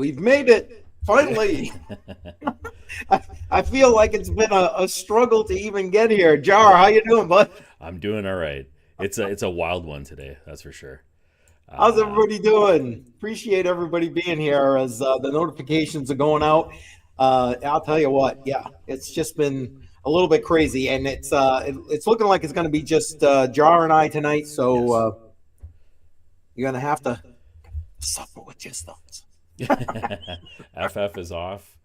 We've made it. Finally. I feel like it's been a struggle to even get here. Jar, how you doing, bud? I'm doing all right. It's a wild one today, that's for sure. How's Uh, everybody doing? Appreciate everybody being here as the notifications are going out. I'll tell you what, yeah, it's just been a little bit crazy, and it's looking like it's going to be just Jar and I tonight. So yes. you're going to have to suffer with your thoughts. FF is off.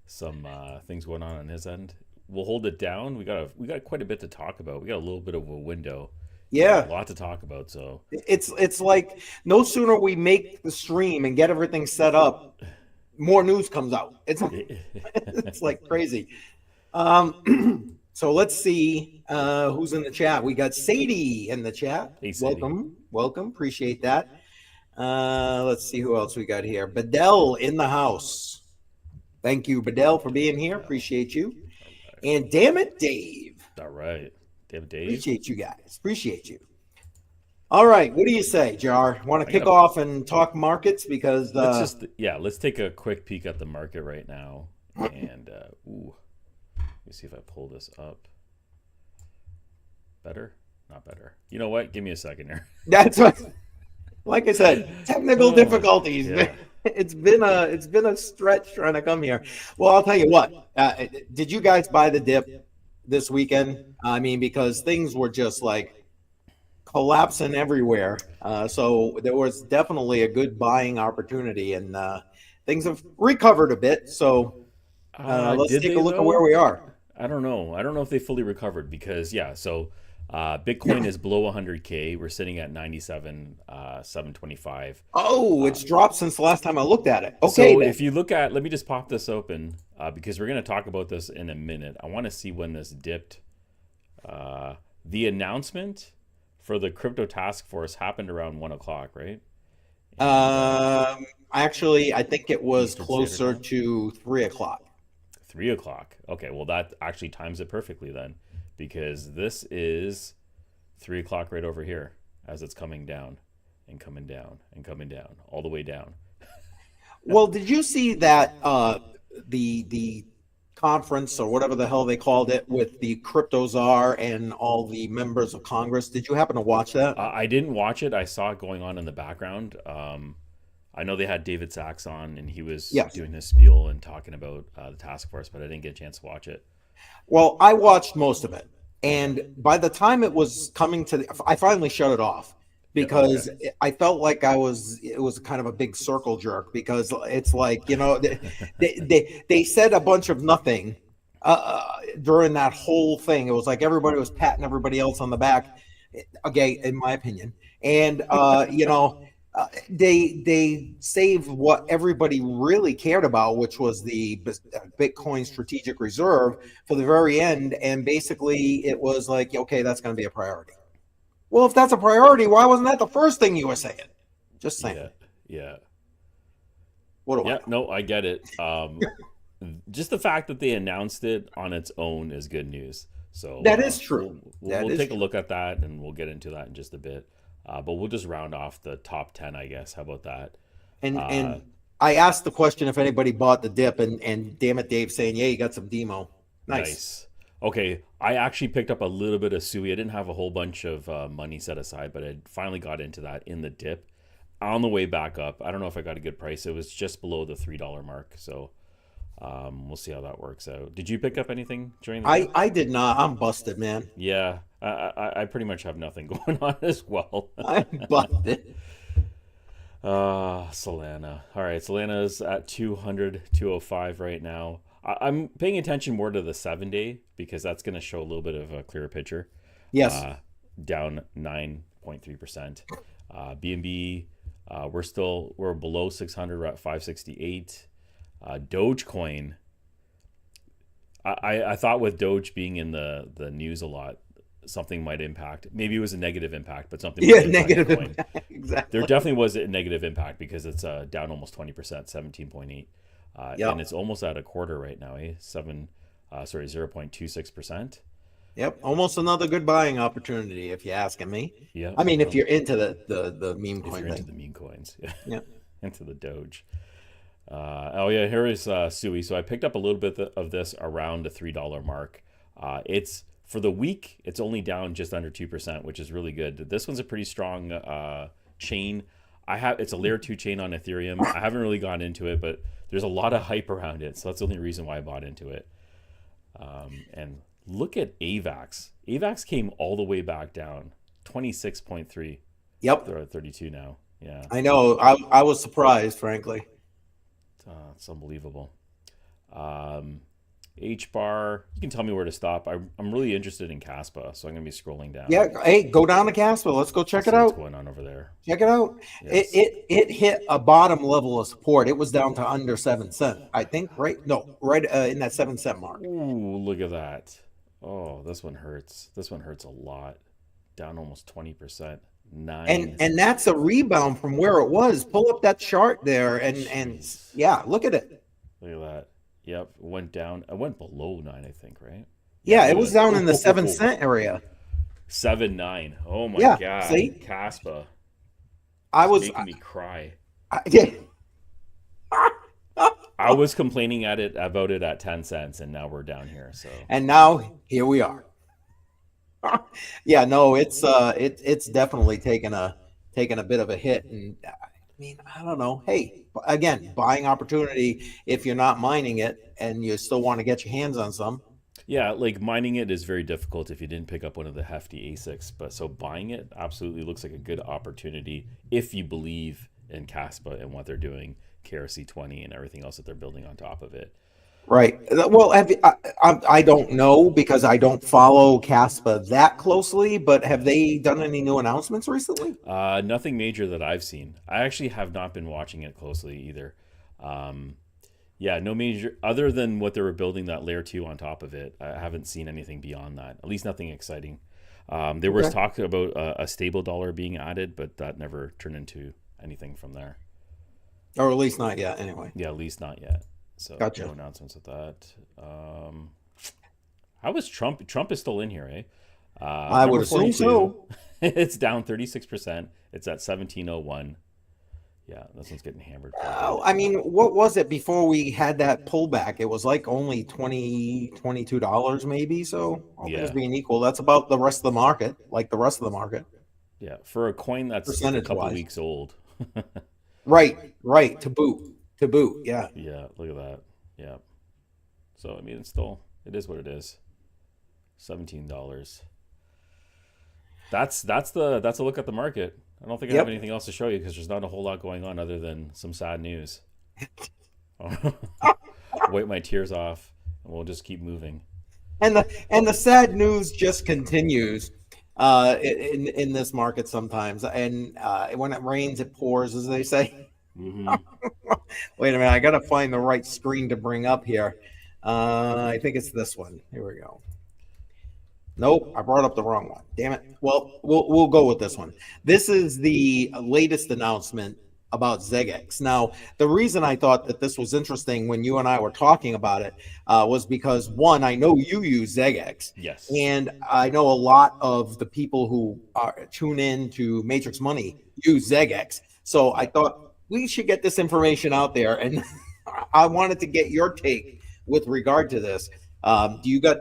Some things going on his end. We'll hold it down. We got quite a bit to talk about. We got a little bit of a window. A Yeah, lot to talk about. So it's like no sooner we make the stream and get everything set up, more news comes out. It's like crazy. So let's see who's in the chat. We got Sadie in the chat. hey, Sadie. Welcome. Appreciate that. Let's see who else we got here. Bedell in the house. Thank you, Bedell, for being here. Appreciate you. And damn it, Dave. All right. Dave. Appreciate you guys. Appreciate you. All right. What do you say, Jar? Want to kick off and talk markets? Because let's take a quick peek at the market right now. And let me see if I pull this up. Better? Not better. You know what? Give me a second here. that's what. Like I said, technical difficulties. Yeah. It's been a stretch trying to come here. Well, I'll tell you what. Did you guys buy the dip this weekend? I mean, because things were just like collapsing everywhere. So there was definitely a good buying opportunity, and things have recovered a bit. So let's take a look at where we are. I don't know. I don't know if they fully recovered because Bitcoin is below 100K. We're sitting at 97,725. Oh, it's dropped since the last time I looked at it. Okay, so then. if you look at, let me just pop this open because we're going to talk about this in a minute. I want to see when this dipped. The announcement for the crypto task force happened around 1 o'clock, right? Actually, I think it was Eastern closer Standard Time? to 3 o'clock. 3 o'clock. Okay, well that actually times it perfectly then, because this is 3 o'clock right over here as it's coming down and coming down and coming down all the way down. Well, did you see that the conference or whatever the hell they called it with the crypto czar and all the members of Congress? Did you happen to watch that? I didn't watch it. I saw it going on in the background. I know they had David Sachs on, and he was Yes. doing his spiel and talking about the task force, but I didn't get a chance to watch it. Well, I watched most of it, Okay. and by the time it was coming to I finally shut it off Yeah. because Okay. I felt like it was kind of a big circle jerk because it's like, they said a bunch of nothing during that whole thing. It was like everybody was patting everybody else on the back, okay, in my opinion. And they saved what everybody really cared about, which was the Bitcoin strategic reserve, for the very end. And basically, it was like, okay, that's going to be a priority. Well, if that's a priority, why wasn't that the first thing you were saying? Just saying. Yeah. Yeah. What do I Yeah. know? No, I get it. Just the fact that they announced it on its own is good news. So That is true. we'll take a look at that, and we'll get into that in just a bit. But we'll just round off the top 10, I guess. How about that? And I asked the question if anybody bought the dip, and damn it, Dave saying, yeah, you got some demo. Nice. Okay, I actually picked up a little bit of Sui. I didn't have a whole bunch of money set aside, but I finally got into that in the dip on the way back up. I don't know if I got a good price. It was just below the $3 mark. So we'll see how that works out. Did you pick up anything during the dip? I did not. I'm busted, man. Yeah, I pretty much have nothing going on as well. I'm busted. Solana. All right, Solana's at 200, 205 right now. I'm paying attention more to the 7-day because that's going to show a little bit of a clearer picture. Yes. Down 9.3%. BNB, we're below 600. We're at 568. Dogecoin. I thought with Doge being in the news a lot, something might impact. Maybe it was a negative impact, but something. Yeah, might negative Bitcoin. impact. Exactly. There definitely was a negative impact because it's down almost 20%, 17.8, Yep. and it's almost at a quarter right now. 0.26%. Yep. Almost another good buying opportunity, if you're asking me. Yeah. I mean, if you're into the meme if coin you're into thing. the meme coins, Yeah. into the Doge. Oh yeah, here is Sui. So I picked up a little bit of this around the $3 mark. It's for the week. It's only down just under 2%, which is really good. This one's a pretty strong chain. It's a layer 2 chain on Ethereum. I haven't really gone into it, but there's a lot of hype around it, so that's the only reason why I bought into it. And look at AVAX. AVAX came all the way back down, 26.3. Yep. They're at 32 now. Yeah. I know. I was surprised, frankly. It's unbelievable. H bar, you can tell me where to stop. I'm really interested in Caspa, so I'm going to be scrolling down. Yeah. Hey, go down to Casper. Let's go check it What's out. going on over there? Check it out. Yes. It hit a bottom level of support. It was down to under 7 cents, I think. Right? No, right in that 7 cent mark. Ooh, look at that. Oh, this one hurts. This one hurts a lot. Down almost 20%. And that's a rebound from where it was. Pull up that chart there and yeah, look at it. Look at that. Yep, it went down. It went below 9, I think, right? Yeah, it was down in the 7 cent area. 7.9. Oh my Yeah, god. see? Caspa. I was Making me cry. yeah. I was complaining about it at 10 cents, and now we're down here. So And now here we are. Yeah, no, it's definitely taken a bit of a hit, and I mean, I don't know. Hey, again, buying opportunity if you're not mining it and you still want to get your hands on some. yeah, like mining it is very difficult if you didn't pick up one of the hefty ASICs. But so buying it absolutely looks like a good opportunity if you believe in Caspa and what they're doing, KRC20 and everything else that they're building on top of it. Right. Well, I don't know because I don't follow Caspa that closely, but have they done any new announcements recently? Nothing major that I've seen. I actually have not been watching it closely either. Yeah, no major other than what they were building that layer 2 on top of it. I haven't seen anything beyond that. At least nothing exciting. There was talk about a stable dollar being added, but that never turned into anything from there. Or at least not yet, anyway. Yeah, at least not yet. So Gotcha. no announcements with that. How is Trump? Trump is still in here, eh? I would Number assume 42. so. It's down 36%. It's at 1701. Yeah, this one's getting hammered. I mean, what was it before we had that pullback? It was like only $22 maybe. So all things Yeah. being equal, that's about the rest of the market, like the rest of the market. Yeah, for a coin that's like a couple Percentage-wise. weeks old. Right. To boot. Yeah. Yeah, look at that. Yeah. So I mean, it is what it is. $17. That's a look at the market. I don't think I have Yep. anything else to show you because there's not a whole lot going on other than some sad news. Wipe my tears off, and we'll just keep moving. And the sad news just continues in this market sometimes. And when it rains, it pours, as they say. Mm-hmm. Wait a minute, I gotta find the right screen to bring up here. I think it's this one. Here we go. Nope, I brought up the wrong one. Damn it. Well, we'll go with this one. This is the latest announcement about Xeggex. Now, the reason I thought that this was interesting when you and I were talking about it was because, one, I know you use Xeggex. Yes. And I know a lot of the people who tune in to Matrix Money use Xeggex. So I thought we should get this information out there. And I wanted to get your take with regard to this. Do you got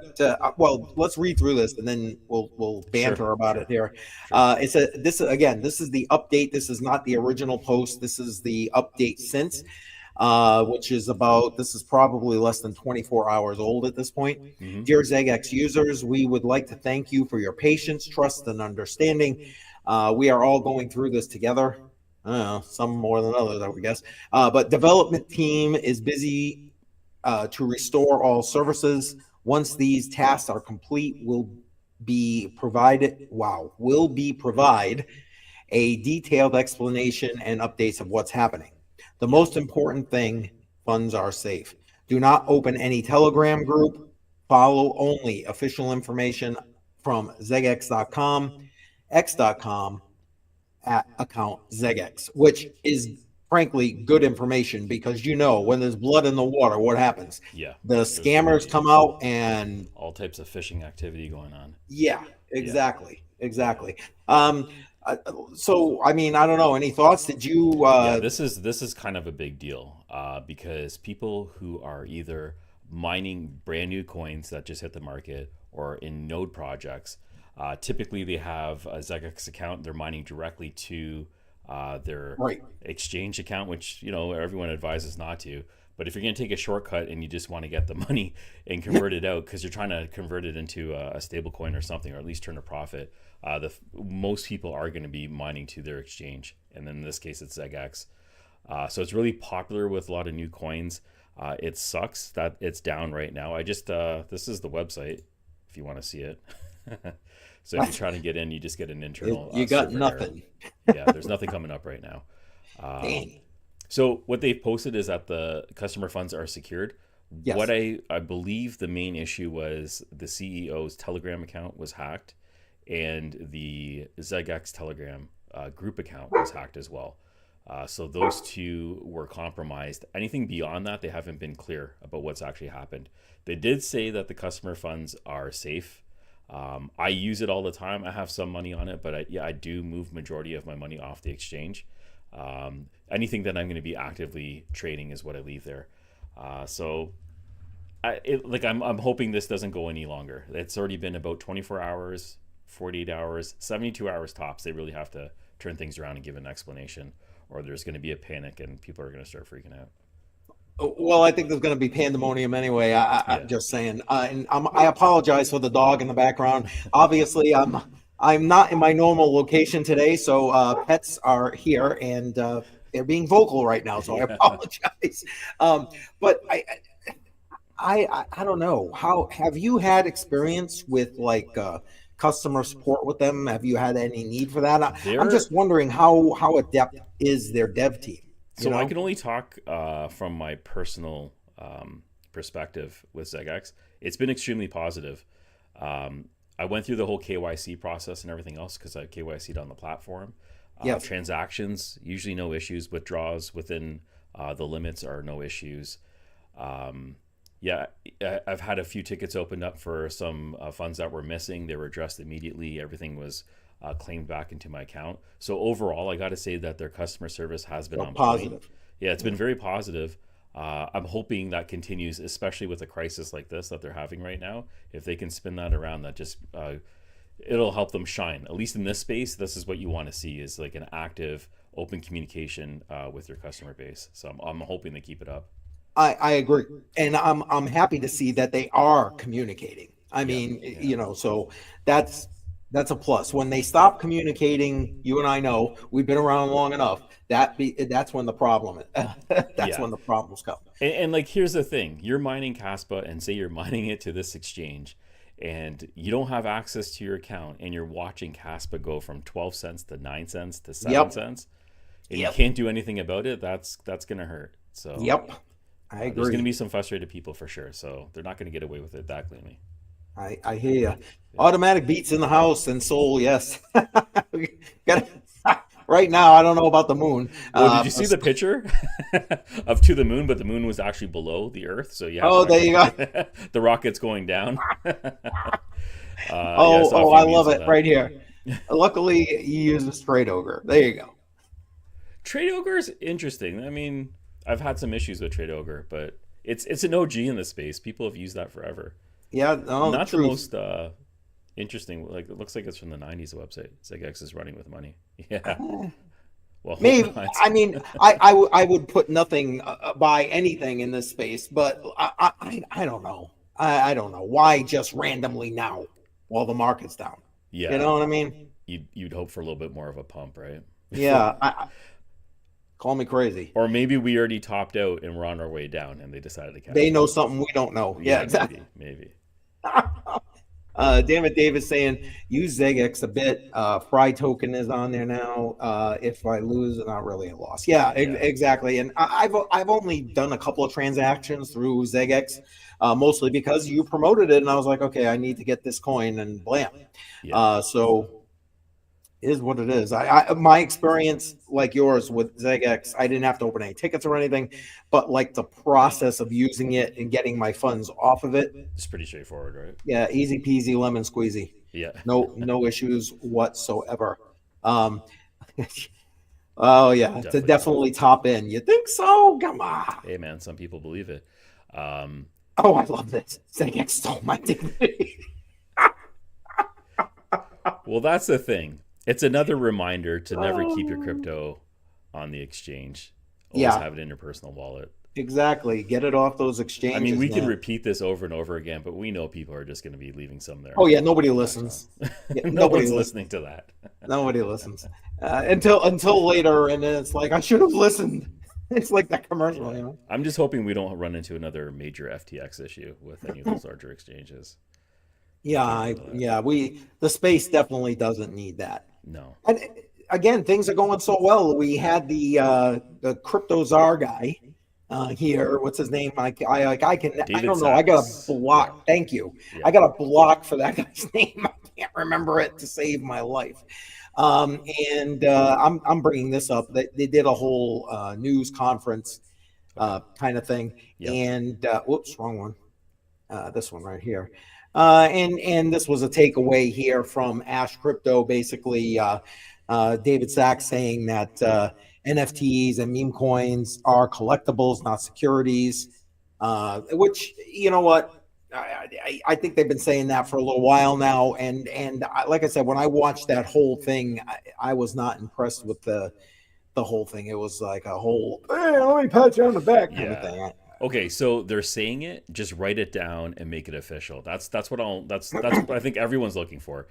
well, let's read through this and then we'll banter about it here. This is the update. This is not the original post. This is the update since, which is this is probably less than 24 hours old at this point. Mm-hmm. Dear Xeggex users, we would like to thank you for your patience, trust, and understanding. We are all going through this together. I don't know, some more than others, I would guess. But development team is busy to restore all services. Once these tasks are complete, we'll provide a detailed explanation and updates of what's happening. The most important thing, funds are safe. Do not open any Telegram group. Follow only official information from Xeggex.com, X.com, at account Xeggex, which is frankly good information because when there's blood in the water, what happens? Yeah. The scammers come out and all types of phishing activity going on. Yeah, exactly. So I mean, I don't know. Any thoughts? Did you? This is kind of a big deal. because people who are either mining brand new coins that just hit the market or in node projects, typically they have a Xeggex account. They're mining directly to their Right. exchange account, which everyone advises not to. But if you're going to take a shortcut and you just want to get the money and convert it out because you're trying to convert it into a stable coin or something, or at least turn a profit, most people are going to be mining to their exchange. And then in this case, it's Xeggex. So it's really popular with a lot of new coins. It sucks that it's down right now. This is the website if you want to see it. So if you're trying to get in, you just get an internal. You got server nothing. error. Yeah, there's nothing coming up right now. Dang. So what they've posted is that the customer funds are secured. Yes. What I believe the main issue was the CEO's Telegram account was hacked, and the Xeggex Telegram group account was hacked as well. So those two were compromised. Anything beyond that, they haven't been clear about what's actually happened. They did say that the customer funds are safe. I use it all the time. I have some money on it, but I do move majority of my money off the exchange. Anything that I'm going to be actively trading is what I leave there. I'm hoping this doesn't go any longer. It's already been about 24 hours, 48 hours, 72 hours tops. They really have to turn things around and give an explanation, or there's going to be a panic and people are going to start freaking out. Well, I think there's going to be pandemonium anyway. I'm just saying. And I apologize for the dog in the background. Obviously, I'm not in my normal location today, so pets are here and they're being vocal right now. So I apologize. But I don't know. How have you had experience with customer support with them? Have you had any need for that? I'm just wondering how adept is their dev team? So I can only talk from my personal perspective with Xeggex. It's been extremely positive. I went through the whole KYC process and everything else because I KYC'd on the platform. Yes. Transactions, usually no issues. Withdrawals within the limits are no issues. I've had a few tickets opened up for some funds that were missing. They were addressed immediately. Everything was claimed back into my account. So overall, I got to say that their customer service has been on positive. point. Yeah, it's been very positive. I'm hoping that continues, especially with a crisis like this that they're having right now. If they can spin that around, that just it'll help them shine. At least in this space, this is what you want to see, is like an active, open communication with your customer base. So I'm hoping they keep it up. I agree, and I'm happy to see that they are communicating. I mean, so that's a plus. When they stop communicating, you and I know we've been around long enough. That's when the problem is. When the problems come. And here's the thing: you're mining Caspa, and say you're mining it to this exchange, and you don't have access to your account, and you're watching Caspa go from 12 cents to 9 cents to 7 cents, and you can't do anything about it. That's gonna hurt. So I agree. There's going to be some frustrated people for sure, so they're not going to get away with it that cleanly. I hear you. Automatic beats in the house and soul, yes. Right now, I don't know about the moon. Did you see the picture of To the Moon, but the moon was actually below the Earth? So there you go. The rocket's going down. I love it right here. Luckily, you use a straight ogre. There you go. Trade ogre is interesting. I mean, I've had some issues with Trade Ogre, but it's an OG in the space. People have used that forever. Yeah, not the most interesting. Like, it looks like it's from the '90s website. Xeggex is running with money. Yeah. Well, maybe. I mean, I would put nothing by anything in this space, but I don't know. I don't know why just randomly now while the market's down. Yeah, you know what I mean. You'd hope for a little bit more of a pump, right? Yeah. Call me crazy. Or maybe we already topped out and we're on our way down and they decided to catch They know something we don't know. Yeah, exactly. Maybe. Damn it, David's saying, use Xeggex a bit. Fry token is on there now. If I lose, not really a loss. Yeah, exactly. And I've only done a couple of transactions through Xeggex, mostly because you promoted it. And I was like, okay, I need to get this coin and blam. Yeah. So is what it is. My experience, like yours with Xeggex, I didn't have to open any tickets or anything, but like the process of using it and getting my funds off of it, it's pretty straightforward, right? Yeah, easy peasy lemon squeezy. Yeah, no issues whatsoever. Oh yeah, to Definitely top. definitely top in. You think so? Come on. Hey man, some people believe it. Um, Oh, I love this. Xeggex stole my dignity. well, that's the thing. It's another reminder to never keep your Oh, crypto on the exchange. Always yeah, have it in your personal wallet. exactly. Get it off those I mean, exchanges, we can man. repeat this over and over again, but we know people are just going to be leaving some Oh there yeah, nobody all the time. listens. Yeah, No nobody one's listens. listening to that. Nobody listens until later, and then it's like I should have listened. It's like that commercial, Yeah. you know. I'm just hoping we don't run into another major FTX issue with any of those larger exchanges. Yeah, Can't handle that. yeah. We the space definitely doesn't need that. No. And again, things are going so well. We had the crypto czar guy here. What's his name? I David don't know. I got a Sachs. Yeah. block. Thank you. I Yeah. got a block for that guy's name. I can't remember it to save my life. And I'm bringing this up. They did a whole news conference Okay. kind of thing. Yep. And whoops, wrong one. This one right here. And this was a takeaway here from Ash Crypto, basically David Sachs saying that NFTs and meme coins are collectibles, not securities. Which you know what. I think they've been saying that for a little while now, and like I said, when I watched that whole thing, I was not impressed with the whole thing. It was like a whole hey, let me pat you on the back kind of Yeah. thing. Okay, so they're saying it, just write it down and make it official. That's what I think everyone's looking for.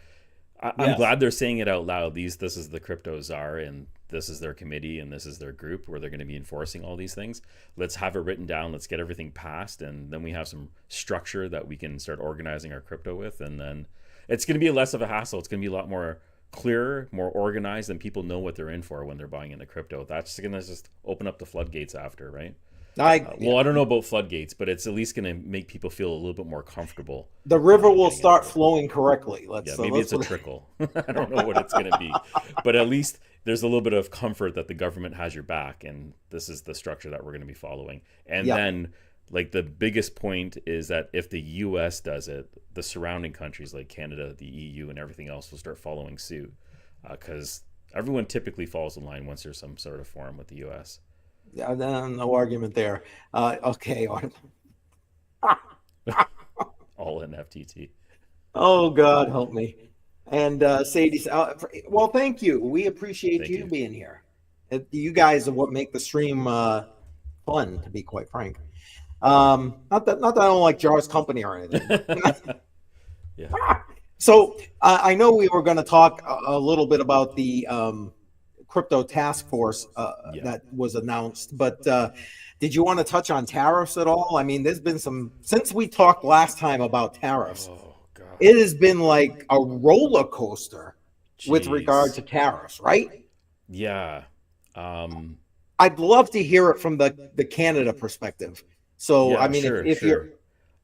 I'm Yes. glad they're saying it out loud. This is the crypto czar, and this is their committee, and this is their group where they're going to be enforcing all these things. Let's have it written down. Let's get everything passed, and then we have some structure that we can start organizing our crypto with, and then it's going to be less of a hassle. It's going to be a lot more clearer, more organized, and people know what they're in for when they're buying into crypto. That's going to just open up the floodgates after, right? Yeah. Well, I don't know about floodgates, but it's at least going to make people feel a little bit more comfortable The river will getting into start crypto. flowing correctly. Yeah, Let's maybe let's it's a put trickle. I don't know what it's going to be, but at least there's a little bit of comfort that the government has your back, and this is the structure that we're going to be following. And yeah. then, like the biggest point is that if the U.S. does it, the surrounding countries like Canada, the EU, and everything else will start following suit, because everyone typically falls in line once there's some sort of forum with the U.S. Yeah, no argument there. Okay. All in FTT. Oh God, help me. And Sadie, well, thank you. We appreciate Thank you you. being here. You guys are what make the stream fun, to be quite frank. Not that I don't like Jar's company or anything, but Yeah. so I know we were going to talk a little bit about the crypto task force Yeah. that was announced, but did you want to touch on tariffs at all? I mean, there's been some since we talked last time about tariffs. Oh God. It has been like a roller coaster with regard Jeez. to tariffs, right? Yeah. Um, I'd love to hear it from the Canada perspective. So, I yeah, mean, sure, if you're,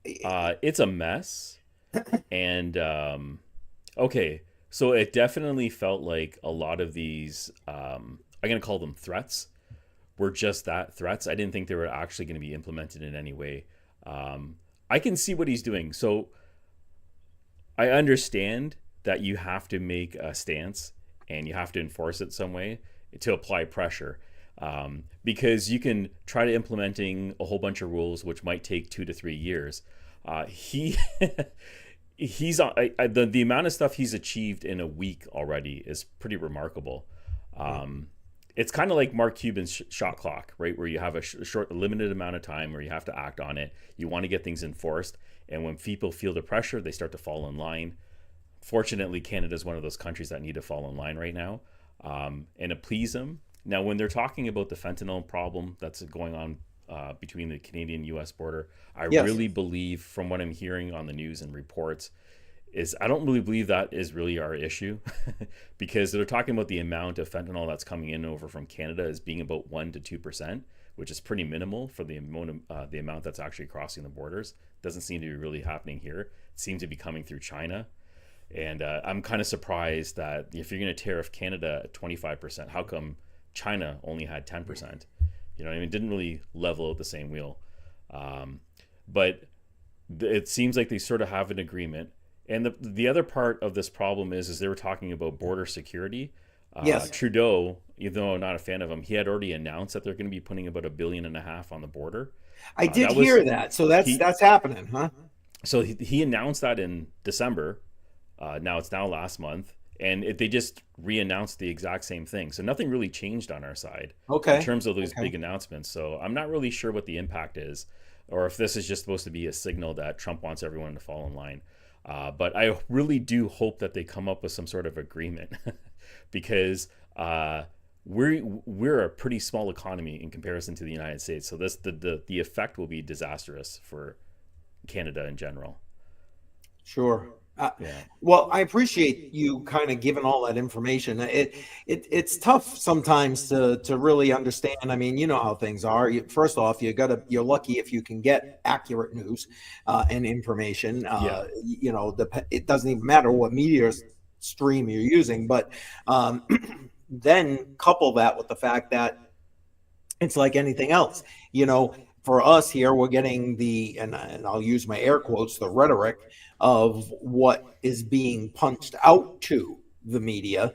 sure. It's a mess. And okay, so it definitely felt like a lot of these, I'm going to call them threats, were just that threats. I didn't think they were actually going to be implemented in any way. I can see what he's doing. So I understand that you have to make a stance and you have to enforce it some way to apply pressure. Because you can try to implementing a whole bunch of rules, which might take 2 to 3 years. He he's the amount of stuff he's achieved in a week already is pretty remarkable. It's kind of like Mark Cuban's shot clock, right? Where you have a short, limited amount of time where you have to act on it. You want to get things enforced, and when people feel the pressure, they start to fall in line. Fortunately, Canada is one of those countries that need to fall in line right now, and to please them. Now, when they're talking about the fentanyl problem that's going on between the Canadian-U.S. border, I yes, really believe, from what I'm hearing on the news and reports, is I don't really believe that is really our issue because they're talking about the amount of fentanyl that's coming in over from Canada as being about 1 to 2%, which is pretty minimal for the amount that's actually crossing the borders. Doesn't seem to be really happening here. It seems to be coming through China. And I'm kind of surprised that if you're going to tariff Canada at 25%, how come China only had 10%? You know what I mean? It didn't really level out the same wheel. But it seems like they sort of have an agreement. And the other part of this problem is they were talking about border security. yes, Trudeau, even though I'm not a fan of him, he had already announced that they're going to be putting about $1.5 billion on the border. I did That was hear that. So he. that's happening, huh? So he announced that in December. Now it's now last month, and they just re-announced the exact same thing. So nothing really changed on our side in Okay. terms of those Okay. big announcements. So I'm not really sure what the impact is, or if this is just supposed to be a signal that Trump wants everyone to fall in line. But I really do hope that they come up with some sort of agreement, because we're a pretty small economy in comparison to the United States. So the effect will be disastrous for Canada in general. Sure. Yeah. Well, I appreciate you kind of giving all that information. It's tough sometimes to really understand. I mean, you know how things are. First off, you're lucky if you can get accurate news and information. Yeah. It doesn't even matter what media stream you're using, but um, then couple that with the fact that it's like anything else. You know, for us here, we're getting and I'll use my air quotes, the rhetoric of what is being punched out to the media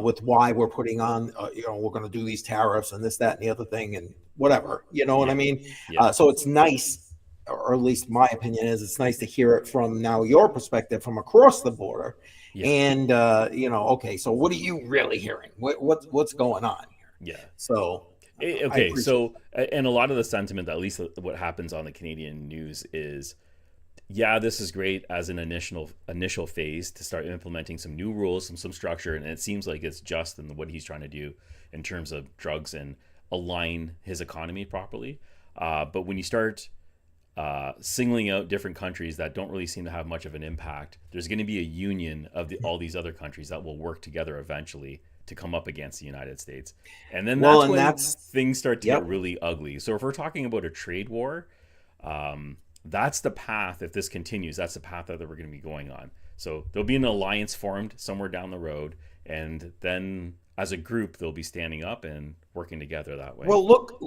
with why we're putting on, we're going to do these tariffs and this, that, and the other thing and whatever. You know what I Yeah. mean? Yeah. So it's nice, or at least my opinion is, it's nice to hear it from now your perspective from across the border. Yeah. And okay, so what are you really hearing? What's going on here? Yeah. So I Okay. appreciate So, and a lot of the sentiment, at least what happens on the Canadian news, is, yeah, this is great as an initial phase to start implementing some new rules, some structure, and it seems like it's just in what he's trying to do in terms of drugs and align his economy properly. But when you start singling out different countries that don't really seem to have much of an impact, there's going to be a union of all these other countries that will work together eventually to come up against the United States. And then well, that's and when that's things start to get yep. really ugly. So if we're talking about a trade war, that's the path. If this continues, that's the path that we're going to be going on. So there'll be an alliance formed somewhere down the road, and then as a group, they'll be standing up and working together that way. Well, look,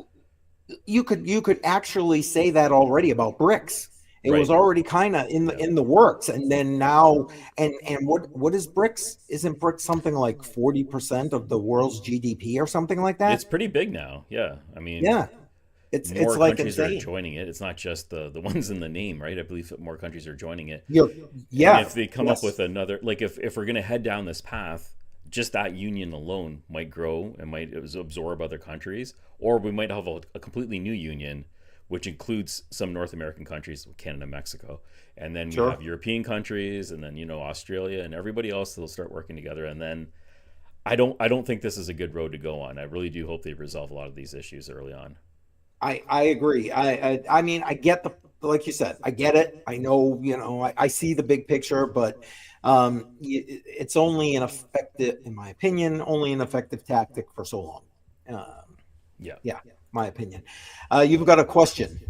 you could actually say that already about BRICS. It was Right. already kind of Yeah. in the works, and then now, and what is BRICS? Isn't BRICS something like 40% of the world's GDP or something like It's that? pretty big now. Yeah. I mean, Yeah, it's more like countries are insane. joining it. It's not just the ones in the name, right? I believe that more countries are joining it. You're, And yeah, if they come up yes, with another, like if we're going to head down this path, just that union alone might grow and might absorb other countries, or we might have a completely new union, which includes some North American countries, Canada, Mexico, and then we sure. have European countries, and then Australia and everybody else. They'll start working together, and then I don't think this is a good road to go on. I really do hope they resolve a lot of these issues early on. I agree. I mean, I get like you said, I get it. I know, I see the big picture, but it's only an effective, in my opinion, only an effective tactic for so long. Um, Yeah. yeah, my opinion. You've got a question.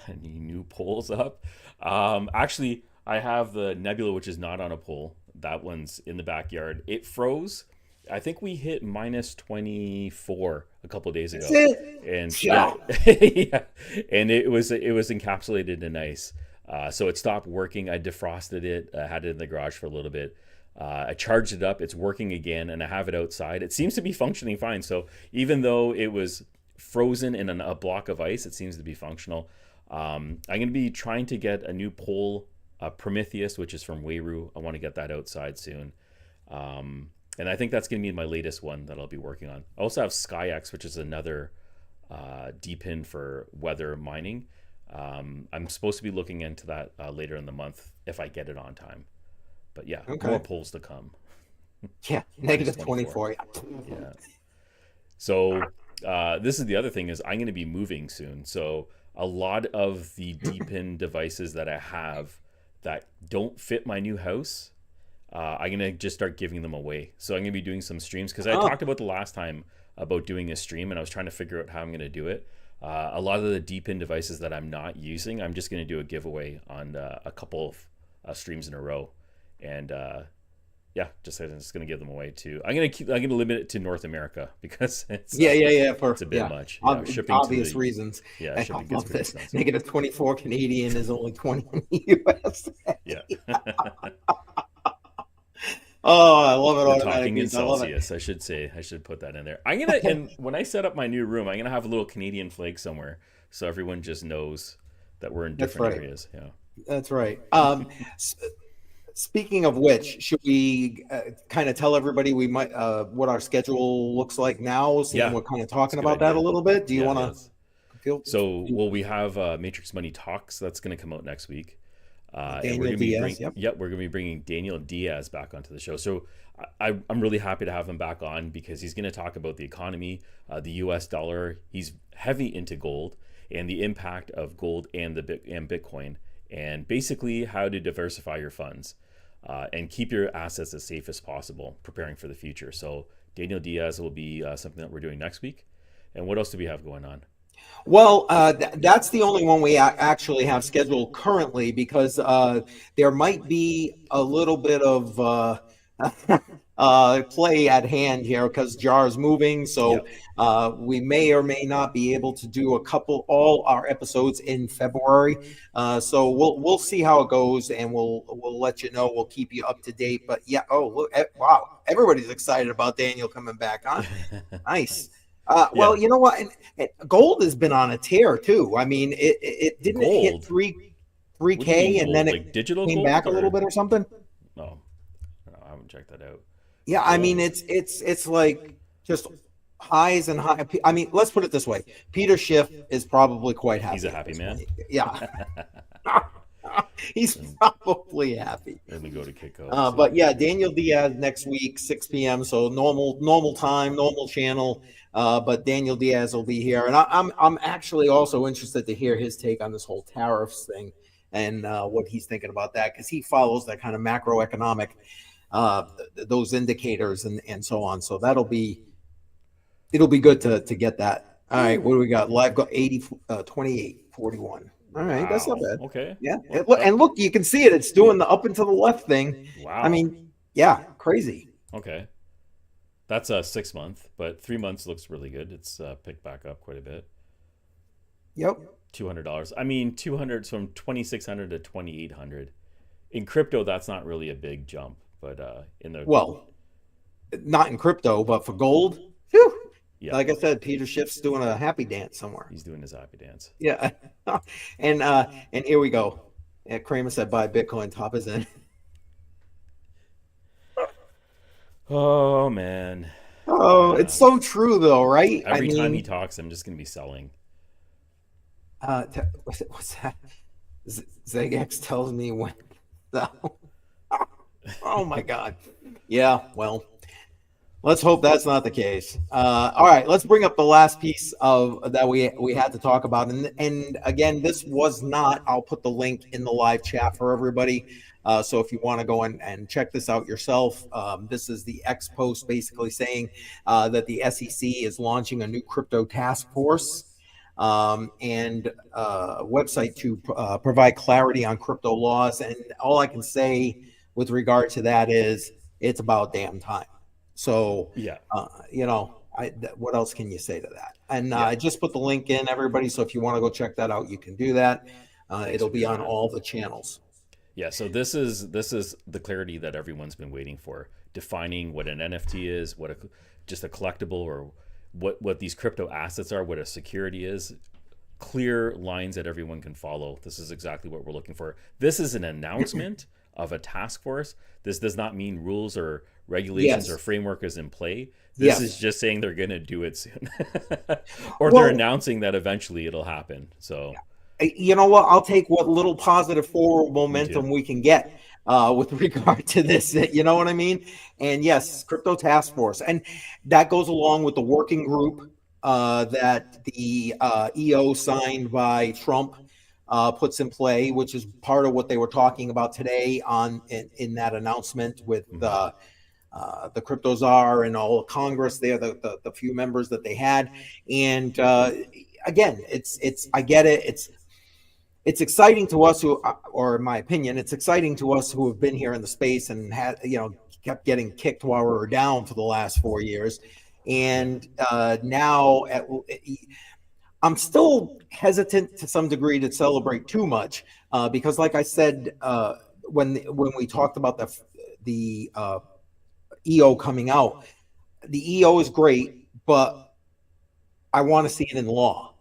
Any new polls up? Actually, I have the Nebula, which is not on a pole. That one's in the backyard. It froze. I think we hit minus 24 a couple of days That's ago, and it. yeah, Yeah. yeah, and it was encapsulated in ice. So it stopped working. I defrosted it. I had it in the garage for a little bit. I charged it up. It's working again, and I have it outside. It seems to be functioning fine. So even though it was frozen in a block of ice, it seems to be functional. I'm going to be trying to get a new pole, Prometheus, which is from Wayru. I want to get that outside soon. And I think that's going to be my latest one that I'll be working on. I also have Xeggex, which is another D-pin for weather mining. I'm supposed to be looking into that later in the month if I get it on time. But yeah, more Okay. polls to come. Yeah. Minus Negative 24. 24. Yeah. Yeah. So this is the other thing is I'm going to be moving soon. So a lot of the D-pin devices that I have that don't fit my new house, I'm going to just start giving them away. So I'm going to be doing some streams because I Oh, talked about the last time about doing a stream and I was trying to figure out how I'm going to do it. A lot of the D-pin devices that I'm not using, I'm just going to do a giveaway on a couple of streams in a row. And yeah, I'm just going to give them away to. I'm going to limit it to North America because yeah. it's a bit much. Yeah, shipping to Obvious the reasons. yeah, I shipping gets love pretty this. expensive. Negative 24 Canadian is only 20 in the US. Yeah. Oh, I love it. We're Automatic talking in beats. I love it. Celsius. I should put that in there. I'm gonna and when I set up my new room, I'm gonna have a little Canadian flag somewhere so everyone just knows that we're in That's different right. areas. Yeah. That's right. S- Speaking of which, should we kind of tell everybody we might what our schedule looks like now, seeing Yeah. we're kind of That's a talking good about that a idea. little bit? Do you Yeah, want yeah. to feel So, well, we have Matrix Money Talks that's going to come out next week, and we're Daniel going to be Diaz? Yep. we're going to be bringing Daniel Diaz back onto the show. So, I'm really happy to have him back on because he's going to talk about the economy, the U.S. dollar. He's heavy into gold and the impact of gold and and Bitcoin, and basically how to diversify your funds and keep your assets as safe as possible, preparing for the future. So, Daniel Diaz will be something that we're doing next week. And what else do we have going on? Well, that's the only one we actually have scheduled currently because there might be a little bit of play at hand here because JAR's moving. So Yep. we may or may not be able to do all our episodes in February. So we'll see how it goes, and we'll let you know. We'll keep you up to date. But yeah, oh look, wow, everybody's excited about Daniel coming back, huh? Nice. Well, Yeah. you know what? And gold has been on a tear too. I mean, it didn't it hit Gold. three What do you mean K and then gold? it Like digital came back gold a little or bit or something. no? I haven't checked that out. Yeah, I mean, Gold. it's like just highs and high. I mean, let's put it this way: Peter Schiff is probably quite He's a happy at happy this man. point. Yeah, he's probably happy. Let me go to Kiko. See. But yeah, Daniel Diaz next week, 6 p.m. So normal time, normal channel. But Daniel Diaz will be here, and I'm actually also interested to hear his take on this whole tariffs thing and what he's thinking about that because he follows that kind of macroeconomic those indicators and so on. So it'll be good to get that. All right, what do we got? Live got 80, 28, 41. All right, that's not Wow. bad. Okay. Yeah, Well, and look, you can see it. It's doing the up and to the left thing. I wow. mean, yeah, crazy. Okay. That's a 6 month, but 3 months looks really good. It's picked back up quite a bit. Yep. $200. I mean, 200 from 2,600 to 2,800. In crypto, that's not really a big jump, but in the Well, not in crypto, but for gold. Whew. yeah, Like I said, Peter Schiff's doing a happy dance somewhere. he's doing his happy dance. Yeah. and here we go. Yeah, Kramer said buy Bitcoin, top is in. Oh man. Oh, Yeah. it's so true though, right? Every time he talks, I'm just gonna be selling. What's that? Xeggex tells me when. Oh my God. Yeah, well, let's hope that's not the case. All right, let's bring up the last piece of that we had to talk about, and again, this was not. I'll put the link in the live chat for everybody. So if you want to go and check this out yourself, this is the X post basically saying that the SEC is launching a new crypto task force and website to provide clarity on crypto laws. And all I can say with regard to that is it's about damn time. So, Yeah. what else can you say to that? And Yeah. I just put the link in, everybody. So if you want to go check that out, you can do that. It'll be on all the channels. Yeah, so this is the clarity that everyone's been waiting for, defining what an NFT is, just a collectible, or what these crypto assets are, what a security is, clear lines that everyone can follow. This is exactly what we're looking for. This is an announcement of a task force. This does not mean rules or regulations Yes. or framework is in play. This Yes. is just saying they're going to do it soon. Or Well- they're announcing that eventually it'll happen. So You know what? I'll take what little positive forward momentum we can get with regard to this. You know what I mean? And yes, crypto task force, and that goes along with the working group that the EO signed by Trump puts in play, which is part of what they were talking about today in that announcement with the crypto czar and all of Congress there, the few members that they had. And again, it's I get it. It's exciting to us or in my opinion, it's exciting to us who have been here in the space and had, kept getting kicked while we were down for the last 4 years. And now I'm still hesitant to some degree to celebrate too much because like I said, when we talked about the EO coming out. The EO is great, but I want to see it in law,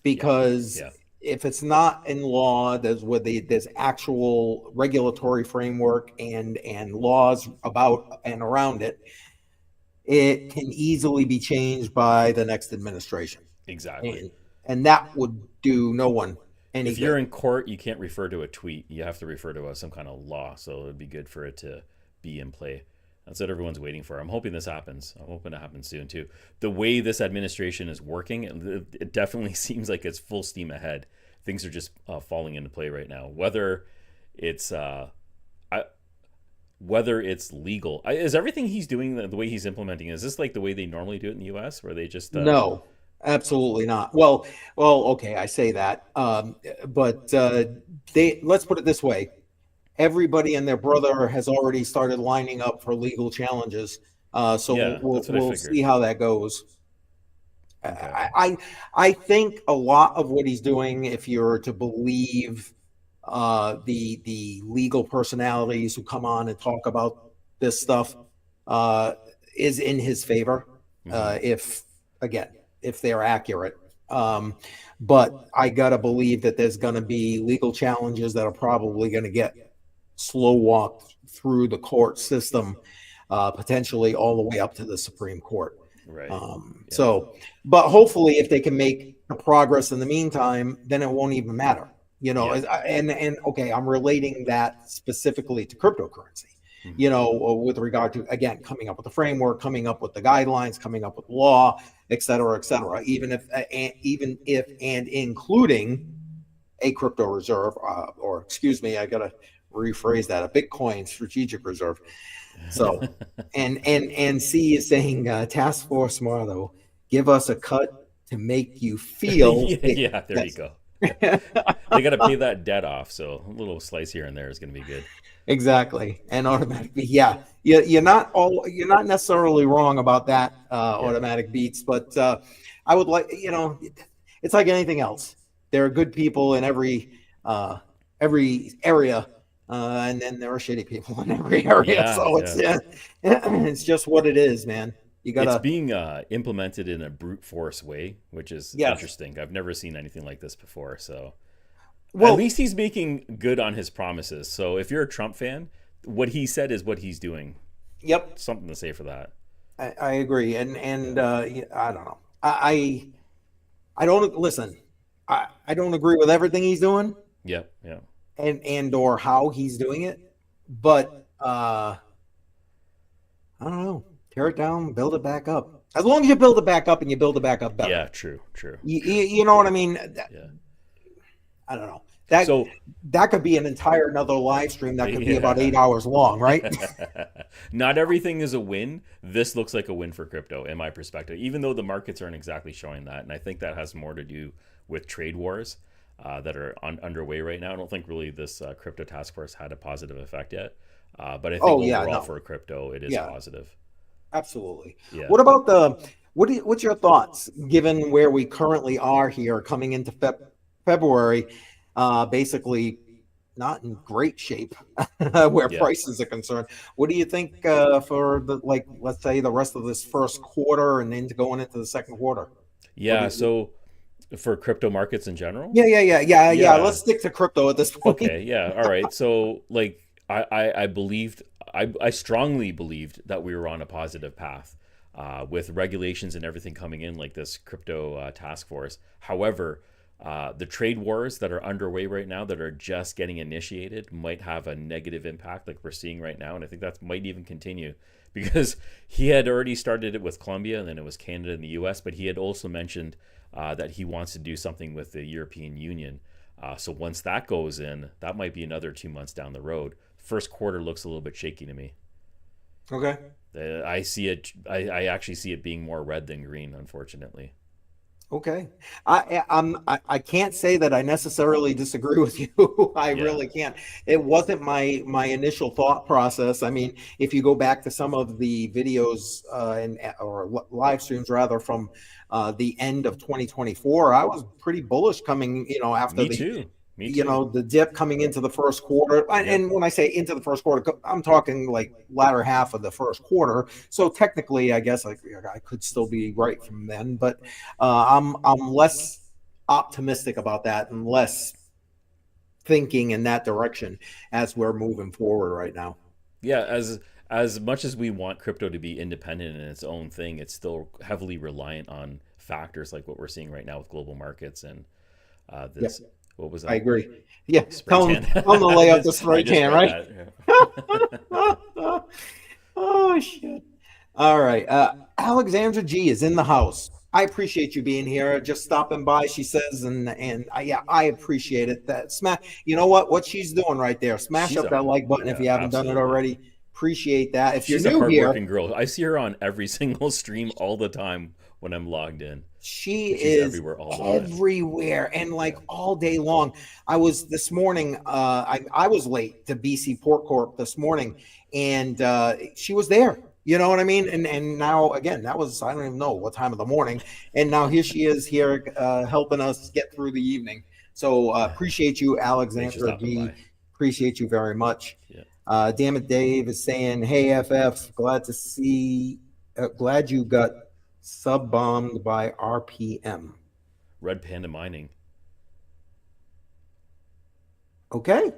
because Yeah. if it's not in law, there's actual regulatory framework and laws about and around it. It can easily be changed by the next administration, Exactly. and that would do no one any If you're good. in court, you can't refer to a tweet. You have to refer to some kind of law. So it'd be good for it to be in play. That's what everyone's waiting for. I'm hoping this happens. I'm hoping it happens soon too. The way this administration is working, it definitely seems like it's full steam ahead. Things are just falling into play right now. It's whether it's legal, is everything he's doing the way he's implementing? Is this like the way they normally do it in the U.S., where they just No, absolutely not. Okay, I say that, but they let's put it this way: everybody and their brother has already started lining up for legal challenges. So yeah, that's what I we'll figured. see how that goes. Okay. I think a lot of what he's doing, if you're to believe the legal personalities who come on and talk about this stuff, uh, is in his favor. Hmm. If again, if they're accurate. But I gotta believe that there's gonna be legal challenges that are probably gonna get slow walked through the court system, potentially all the way up to the Supreme Court. Right. Yeah. So, but hopefully, if they can make the progress in the meantime, then it won't even matter. Yeah. And okay, I'm relating that specifically to cryptocurrency. Hmm. With regard to, again, coming up with the framework, coming up with the guidelines, coming up with law, et cetera, et cetera. Even if and including a crypto reserve, or excuse me, I gotta rephrase that, a Bitcoin strategic reserve. So, and C is saying, Task Force Marlow, give us a cut to make you feel Yeah, it. yeah, there you Yes. go. They got to pay that debt off, so a little slice here and there is going to be good. Exactly, and automatically, yeah, you're not necessarily wrong about that, Yeah. automatic beats, but I would like, it's like anything else. There are good people in every area, and then there are shitty people in every area. Yeah, So yeah. it's just what it is, man. You It's gotta, being implemented in a brute force way, which is yes. interesting. I've never seen anything like this before. So at Well, least he's making good on his promises. So if you're a Trump fan, what he said is what he's doing. yep, Something to say for that. I agree, and Yeah. I don't know. I don't listen. I don't agree with everything he's doing, Yep. Yeah. and or how he's doing it, but I don't know. Tear it down, build it back up. As long as you build it back up and you build it back up better. Yeah. True. True. You know what I mean? Yeah. I don't know. That So that could be an entire another live stream that could be about yeah. 8 hours long, right? Not everything is a win. This looks like a win for crypto, in my perspective, even though the markets aren't exactly showing that. And I think that has more to do with trade wars that are underway right now. I don't think really this crypto task force had a positive effect yet. But I think Oh yeah, overall no, for crypto, it is yeah, positive. absolutely. Yeah. What about what's your thoughts given where we currently are here coming into February? Basically not in great shape where Yeah. prices are concerned. What do you think for let's say the rest of this first quarter and then going into the second quarter? What do Yeah. you, So for crypto markets in general, yeah. yeah. Let's stick to crypto at this point. Okay, yeah, all right. So like I believed I strongly believed that we were on a positive path with regulations and everything coming in like this crypto task force. However, the trade wars that are underway right now that are just getting initiated might have a negative impact like we're seeing right now, and I think that might even continue because he had already started it with Colombia and then it was Canada and the US, but he had also mentioned that he wants to do something with the European Union. So once that goes in, that might be another 2 months down the road. First quarter looks a little bit shaky to me. Okay. I see it. I actually see it being more red than green, unfortunately. Okay. I can't say that I necessarily disagree with you. I Yeah, really can't. It wasn't my initial thought process. I mean, if you go back to some of the videos or live streams rather from the end of 2024, I was pretty bullish coming, after me the too. Me you too. know, the dip coming into the first quarter. Yep. And when I say into the first quarter, I'm talking like latter half of the first quarter. So technically, I guess I could still be right from then, but I'm less optimistic about that and less thinking in that direction as we're moving forward right now. Yeah, as much as we want crypto to be independent in its own thing, it's still heavily reliant on factors like what we're seeing right now with global markets and Yeah, this. What was I that? agree. Yeah, Spray tan. tell them to lay out the I spray just tan, read right? that. Yeah. Oh shit. All right. Alexandra G is in the house. I appreciate you being here, just stopping by, she says, and yeah, I appreciate it. That smash, you know what she's doing right there. Smash She's up a that like button if Yeah, you haven't done it absolutely. already. Appreciate that. If you're She's a new here, hardworking girl. I see her on every single stream all the time when I'm logged in. she Like she's is everywhere all the time. everywhere and like Yeah. all day long. I was this morning, I was late to BC Port Corp this morning, and she was there. You know what I mean? And now again, that was, I don't even know what time of the morning, and now here she is here helping us get through the evening. So appreciate you, Thanks for Alexandra stopping G. by. Appreciate you very much. Yeah. Damn it, Dave is saying, "Hey FF, glad you got sub bombed by RPM." Red Panda Mining. Okay,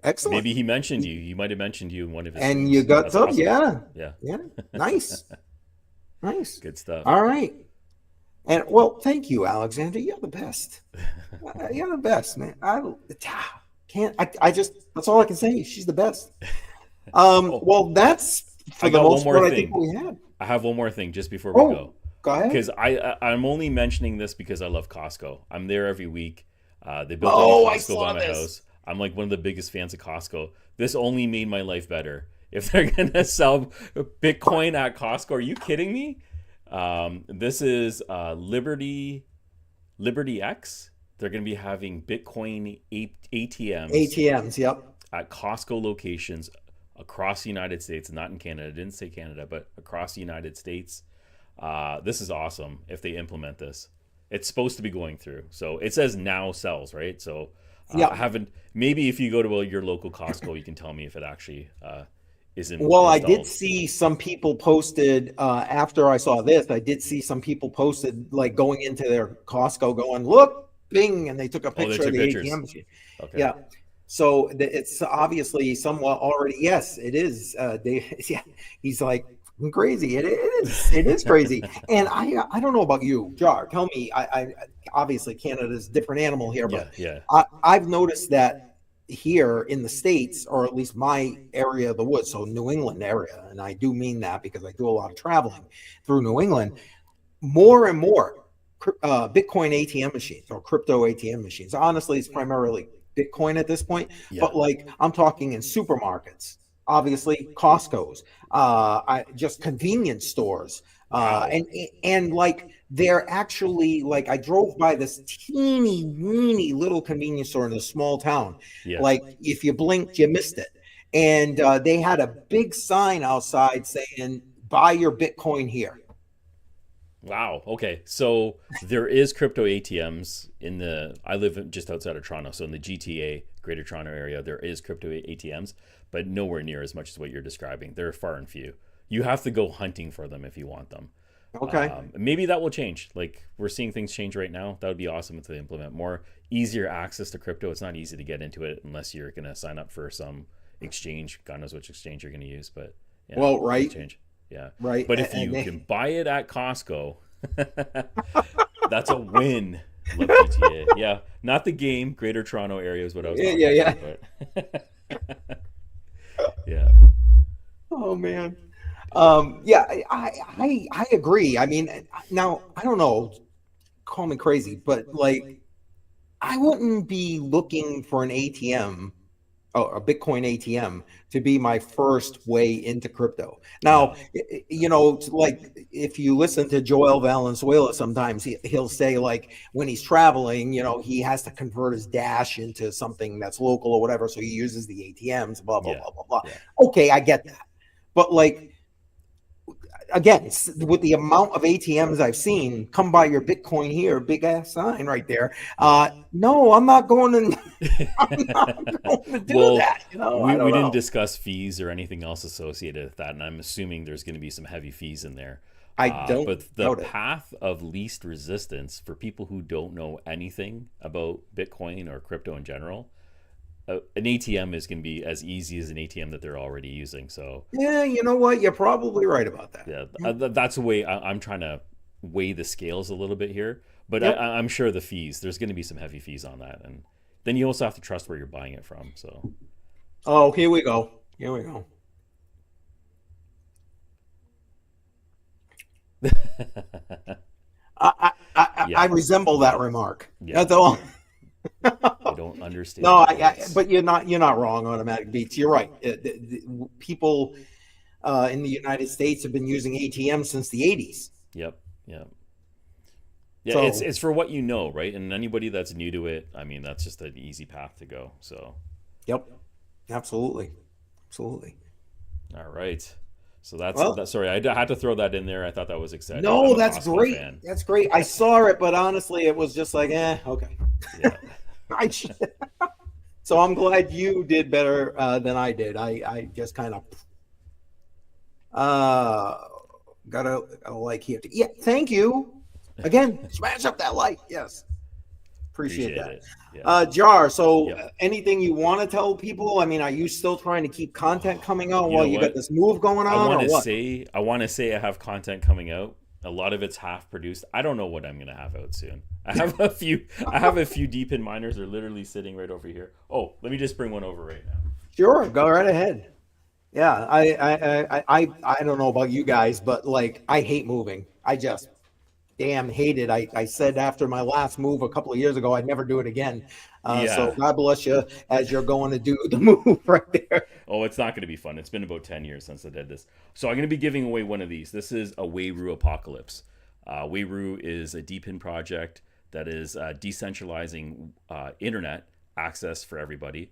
excellent. Maybe he mentioned you. He might have mentioned you in one of his And you streams. got That's sub, awesome. yeah, Yeah. yeah, nice, nice. Good stuff. All right, and well, thank you, Alexander. You're the best. You're the best, man. Can't. I just. That's all I can say. She's the best. Oh, Well, that's for I the got one most more part. I think thing. we had. I have one more thing just before we Oh, go. go ahead. Because I'm only mentioning this because I love Costco. I'm there every week. They built a new Oh, I Costco by saw my this. house. I'm like one of the biggest fans of Costco. This only made my life better. If they're gonna sell Bitcoin at Costco, are you kidding me? This is Liberty X. They're gonna be having Bitcoin ATMs ATMs. Yep. at Costco locations across the United States, not in Canada. I didn't say Canada, but across the United States. This is awesome if they implement this. It's supposed to be going through. So it says now sells, right? So I Yep. haven't. Maybe if you go to your local Costco, you can tell me if it actually is Well, I did installed. see some people posted after I saw this. I did see some people posted like going into their Costco, going, "Look, bing," and they took a Oh, they picture of took the ATM pictures. machine. Okay. Yeah. So it's obviously somewhat already. Yes, it is. Yeah, he's like crazy. It is crazy. And I don't know about you, Jar. Tell me. I obviously Canada's a different animal here, but Yeah. Yeah. I've noticed that here in the States, or at least my area of the woods, so New England area, and I do mean that because I do a lot of traveling through New England, more and more Bitcoin ATM machines or crypto ATM machines. Honestly, it's primarily Bitcoin at this point, Yeah. but like I'm talking in supermarkets, obviously Costco's, just convenience stores, Wow. and like they're actually like I drove by this teeny weeny little convenience store in a small town. Yeah. Like if you blinked, you missed it, and they had a big sign outside saying "Buy your Bitcoin here." Wow. Okay. So there is crypto ATMs in the. I live just outside of Toronto, so in the GTA, Greater Toronto area, there is crypto ATMs, but nowhere near as much as what you're describing. They're far and few. You have to go hunting for them if you want them. Okay. Maybe that will change. Like we're seeing things change right now. That would be awesome if they implement more easier access to crypto. It's not easy to get into it unless you're going to sign up for some exchange. God knows which exchange you're going to use, but yeah, Well, it'll right, change. Yeah, right, but if and you they, can buy it at Costco, that's a win. Love GTA. Yeah, not the game. Greater Toronto area is what I was yeah, talking yeah, yeah. about. But yeah, Oh man. Yeah, I agree. I mean, now I don't know, call me crazy, but like I wouldn't be looking for an ATM, a Bitcoin ATM, to be my first way into crypto. Now, no. like if you listen to Joel Valenzuela, sometimes he'll say like when he's traveling, he has to convert his Dash into something that's local or whatever, so he uses the ATMs, blah blah Yeah, blah blah blah. yeah, Okay, I get that, but like again, with the amount of ATMs I've seen, come by your Bitcoin here, big ass sign right there. No, I'm not going to. I'm not going to do Well, that. I we don't didn't know. discuss fees or anything else associated with that, and I'm assuming there's going to be some heavy fees in there. I don't But the doubt it. path of least resistance for people who don't know anything about Bitcoin or crypto in general, an ATM is going to be as easy as an ATM that they're already using. So Yeah, you know what? You're probably right about that. yeah, that's the way I'm trying to weigh the scales a little bit here. But Yep. I'm sure the fees, there's going to be some heavy fees on that, and then you also have to trust where you're buying it from. So Oh, here we go. Here we go. I yeah, resemble that remark. yeah, That's all. I don't understand No, the words. but you're not wrong. Automatic beats. You're right. People in the United States have been using ATMs since the '80s. Yep, yep. Yeah, So, it's for what you know, right? And anybody that's new to it, I mean, that's just an easy path to go. So, yep, absolutely, absolutely. all right. So that's Well, that. Sorry, I had to throw that in there. I thought that was exciting. I'm no, a that's Costco great. fan. That's great. I saw it, but honestly, it was just like, okay. Yeah, I should. So I'm glad you did better than I did. I just kind of uh, got a like here. Yeah, thank you again. Smash up that like. Yes, appreciate appreciate that. it. Yeah. Jar. So Yep. anything you want to tell people? I mean, are you still trying to keep content coming out You while know you got what? this move going I on, want or to what? say I have content coming out. A lot of it's half produced. I don't know what I'm gonna have out soon. I have a few deep in miners. They're literally sitting right over here. Oh, let me just bring one over right now. Sure, go right ahead. Yeah, I don't know about you guys, but like I hate moving. I just damn hate it. I said after my last move a couple of years ago, I'd never do it again. So Yeah. God bless you as you're going to do the move right there. Oh, it's not going to be fun. It's been about 10 years since I did this. So I'm going to be giving away one of these. This is a Wayru Apocalypse. Wayru is a DePIN project that is decentralizing internet access for everybody.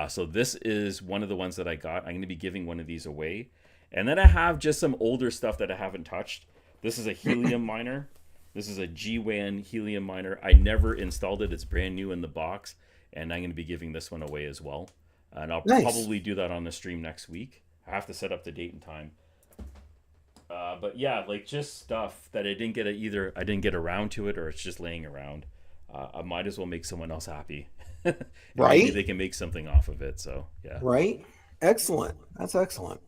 So this is one of the ones that I got. I'm going to be giving one of these away. And then I have just some older stuff that I haven't touched. This is a helium miner. This is a GWAN helium miner. I never installed it. It's brand new in the box. And I'm going to be giving this one away as well. And I'll Nice. probably do that on the stream next week. I have to set up the date and time. But yeah, like just stuff that I didn't get around to it, or it's just laying around. I might as well make someone else happy, and maybe Right? they can make something off of it. So yeah, Right? Excellent. That's excellent.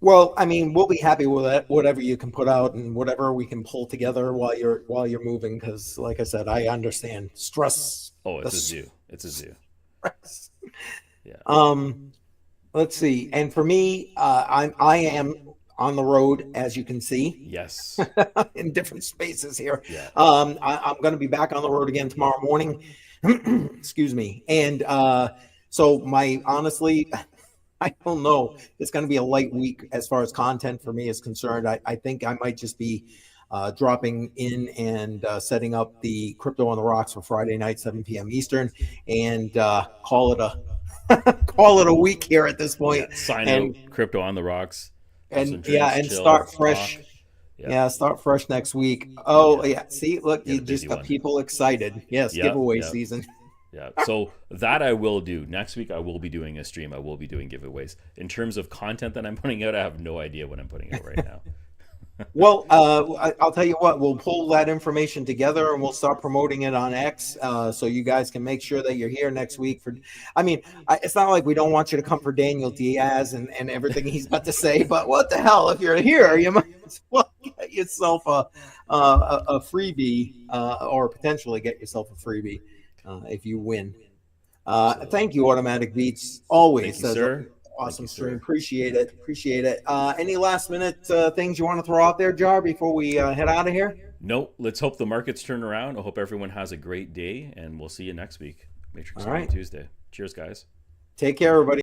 Well, I mean, we'll be happy with that, whatever you can put out and whatever we can pull together while you're moving. Because, like I said, I understand stress. oh, The it's a zoo. It's a zoo. stress. Yeah. Um, let's see. And for me, I am on the road, as you can see, Yes. in different spaces here. Yeah. I'm going to be back on the road again tomorrow morning. Excuse me. And so my honestly, I don't know. It's going to be a light week as far as content for me is concerned. I think I might just be dropping in and setting up the Crypto on the Rocks for Friday night, 7 p.m. Eastern, and call it a call it a week here at this Yeah. point. Sign out. And Crypto on the rocks. Have some and yeah, drinks. and Chill. start Talk. fresh. Yeah. Yeah, start fresh next week. Oh, Yeah. yeah. See, look, Get you a busy just got one. people excited. Yes, Yep. giveaway Yep. season. Yeah. So that I will do. Next week I will be doing a stream. I will be doing giveaways. In terms of content that I'm putting out, I have no idea what I'm putting out right now. Well, I'll tell you what, we'll pull that information together and we'll start promoting it on X, so you guys can make sure that you're here next week for. I mean, it's not like we don't want you to come for Daniel Diaz and everything he's got to say, but what the hell? If you're here, you might as well get yourself a freebie, or potentially get yourself a freebie if you win. Absolutely. Thank you, Automatic Beats. Thank Always you, sir. Thank awesome you, stream. sir. Appreciate it. Appreciate it. Any last minute things you want to throw out there, Jar, before we head out of here? No, let's hope the markets turn around. I hope everyone has a great day, and we'll see you next week. Matrix All Money right. Tuesday. Cheers, guys. Take care, everybody.